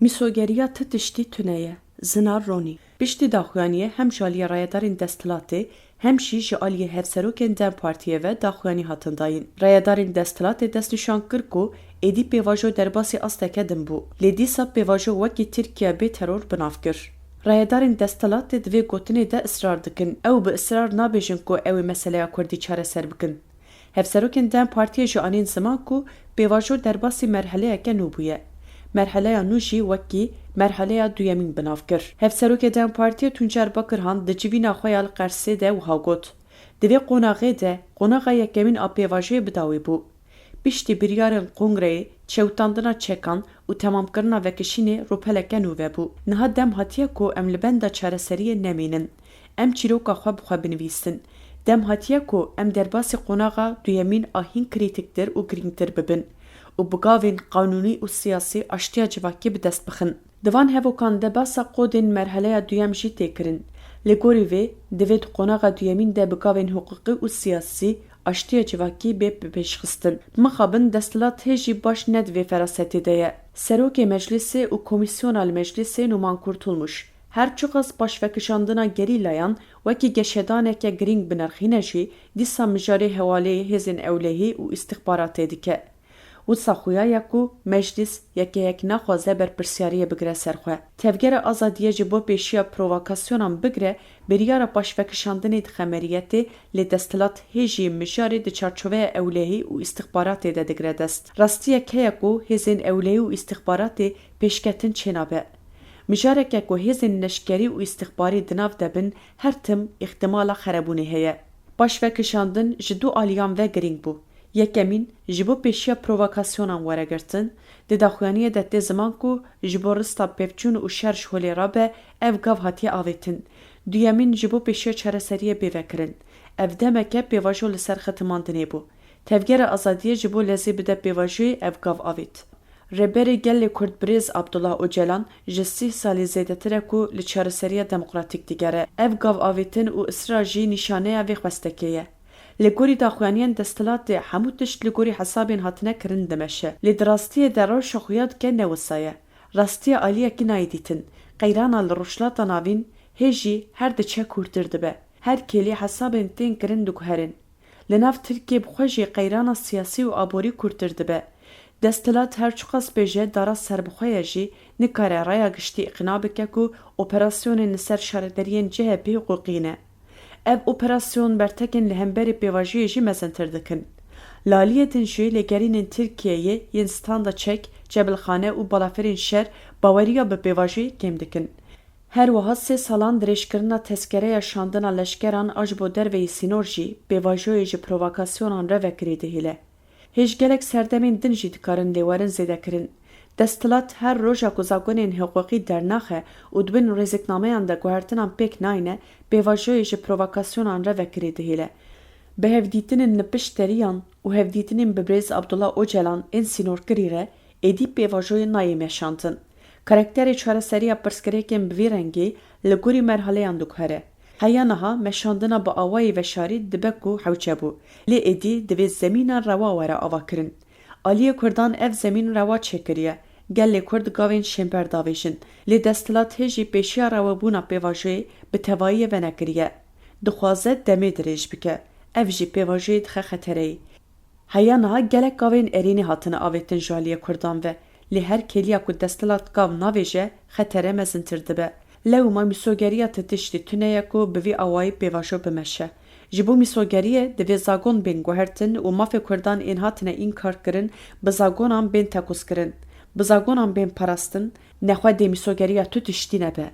Mîsogeriya ti tiştî tune ye, zina ronî. Piştî daxuyaniyê hem ji aliyê rayedarên desthilatê hem jî ji aliyê hevserokên Dem Partiyê ve daxuyanî hatin dayîn. Rayedarên desthilatê dest nîşan kir ku êdî pêvajo derbasî asteke din bû. Lê dîsa pêvajo wekî Tirkiye bê teror binav kir. Rayedarên desthilatê di vê gotinê de israr dikin. Ew bi israr nabêjin ku ew ê meseleya Kurdî çareser bikin. Hevserokên Dem Partiyê ji anîn ziman ku pêvajo derbasî merheleyeke nû bûye. Merheleya nû jî wekî merheleya duyemîn binav kir. Hevserokê Dem Partiyê Tuncer Bakirhan di civîna xwe ya li Qersê de wiha got. Di vê qonaxê de qonaxa yekemîn a pêvajoyê bi dawî bû. Piştî biryarên Kongreyê çewtandina çekan û temamkirina vekişînê rûpeleke nû vebû. Niha dem hatiye ku em li benda çareseriyê nemînin. Em çîroka xwe bixwe binivîsin. Dem hatiye ku em derbasî qonaxa duyemîn a hîn krîtiktir û girîngtir bibin. û bi gavên qanûnî û siyasî aştiya civakî bi dest bixin. Di van hevokan de basa qodên merheleya duyem jî tê kirin. Li gorî vê divê di qonaxa duyemîn de bi gavên hiqûqî û siyasî aştiya civakî bê pêşxistin. Mixabin desthilat hê jî baş ne di vê ferasetê de ye. Serokê Meclisê û Komîsyona li Meclisê Numan Kurtulmuş her çi qas başvekişandina gerîlayan wekî geşedaneke girîng binirxîne jî dîsa mijarê hewaleyê hêzên ewlehî û îstixbaratê dike. Wisa xuya ye ku meclis yekeyek naxwaze berpirsyariyê bigire ser xwe. Tevgera azadiyê ji bo pêşiya provokasyonan bigire biryara başvekişandinê di xemeriyetê lê desthilat hê jî mijarê di çarçoveya ewlehî û îstixbaratê de digire dest. Rastiyek heye ku hêzên ewlehî û îstixbaratê pêşketin çênabe. Mijareke ku hêzên neşkerî û îstixbarî di nav de bin her tim îhtimala xerebûnê heye. Başvekişandin ji du aliyan ve girîng bû. Yekemîn ji bo pêşiya provokasyonan weregirtin, di daxuyaniyê de tê ziman ku ji bo rista pevçûn û şer ji holê rabe ev gav hatiye avêtin. Duyemîn ji bo pêşiya çareseriyê bêvekirin. Ev demeke pêvajo li ser xetimandinê bû. Tevgera azadiyê ji bo lezê bide pêvajoyê ev gav avêt. Rêberê gelê Kurdbirêz Abdullah Öcalan ji 30 salî zêdetir e ku li çareseriya demokratîk digere. Ev gav avêtin û israr jî nîşaneya vê xwestekê ye. Li gorî daxuyaniyên desthilatê hemû tişt li gorî hesabên hatine kirin dimeşe. Lê di rastiyê de rewşa xuya dike ne wisa ye. Rastiya aliyekî nayê dîtin. Qeyrana li rojhilata navîn hê jî her diçe kûrtir dibe. Her kêlî hesabên tên kirin diguherin. Li nav Tirkiye bi xwe jî qeyrana siyasî û aborî kûrtir dibe. Desthilat her çi qas bêje dara serbixwe ye jî nikare raya giştî iqna bike ku operasyonên li ser şaredariyên CHP hiqûqî ne. Ev operasyon bertekên li hemberî pêvajiyê jî mezintir dikin. Laliyetên jî lêgerînên Tirkiyeyê yên standa çek, cebilxane û balaferên şer baweriya bi pêvajiyê kêm dikin. Her wiha 3 salan dirêjkirina tezkereya şandina leşkeran a ji bo derveyê sînor jî pêvajoyê ji provokasyonan revekirî dihîle. Hêj gelek serdemên din jî dikarin lêwerin zêdekirin. Desthilat her roja ku zagonên hiqûqî dernaxe û dibin rêzîknameyan de guhertinan pêk nayne pêvajoyê ji provokasyonan revekirî dihîle. Bi hevdîtinên li pişt teriyan û hevdîtinên bi Birêz Abdullah Öcalan ên sînorkirî re êdî pêvajoyê nayê meşantin. Karakterê çareseriya pirsgirêkên bi vî rengî li gorî merheleyan diguhere. Heya niha meşandina bi awayê veşarî dibe ku hewçe bû. Lê êdî divê zemîna rewa were avakirin. Aliyê Kurdan ev zemîn rewa çêkiriye. Gelê Kurd gavên şêmber davêjin. Lê desthilat hê jî pêşiya rewebûna pêvajoyê bi tevahiyê venekiriye. Dixwaze demê dirêj bike. Ev jî pêvajoyê dixe xetereyê. Heya niha gelek gavên erênî hatine avêtin ji aliyê Kurdan ve lê her kêliya ku desthilat gav navêje xetere mezintir dibe. Lewma mîsogeriya ti tiştî tune ye ku bi vî awayî pêvajo bimeşe. Ji bo mîsogeriyê divê zagon bên guhertin û mafê Kurdan ên hatine înkar kirin bi zagonan bên tekûzkirin. Bi zagonan bên parastin, nexwedê mîsogeriya tu tiştî nebe.